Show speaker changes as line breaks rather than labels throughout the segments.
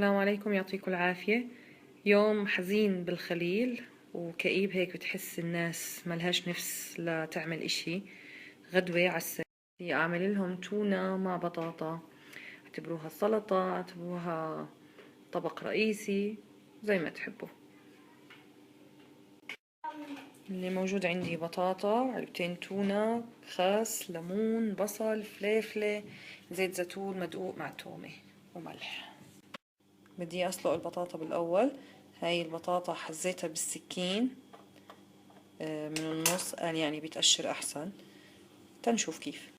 السلام عليكم، يعطيكم العافية. يوم حزين بالخليل وكئيب هيك، بتحس الناس ملهاش نفس لتعمل اشي. غدوة على السريع، اعمل لهم تونة مع بطاطا، اعتبروها سلطة، اعتبروها طبق رئيسي، زي ما تحبوا. اللي موجود عندي بطاطا، علبتين تونة، خس، ليمون، بصل، فليفلة، زيت زيتون مدقوق مع تومة وملح. بدي اسلق البطاطا بالاول. هاي البطاطا حزيتها بالسكين من النص، قال يعني بيتقشر احسن. تنشوف كيف.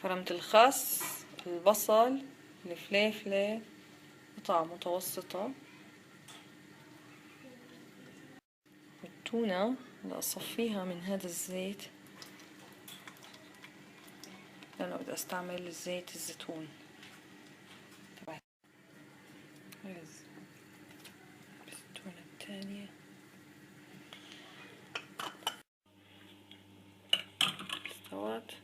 فرمت الخس، البصل، الفليفلة قطع متوسطة، التونة بدي اصفيها من هذا الزيت لانه بدي استعمل زيت الزيتون تبع التونة الثانية. استوت،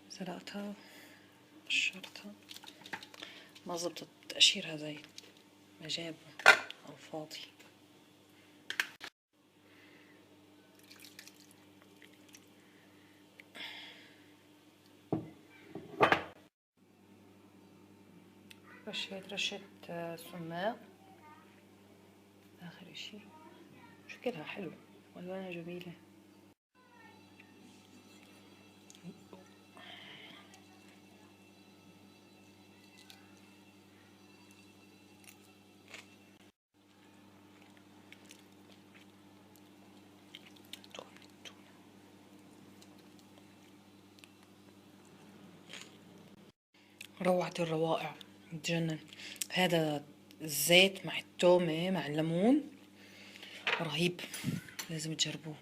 سلقتها، قشرتها، ما زبطت تقشيرها زي ما جابوا على الفاضي. رشيت رشة سماق آخر اشي. شكلها حلو والوانها جميلة. روعة الروائع، بتجنن. هذا الزيت مع التومة مع الليمون رهيب، لازم تجربوه.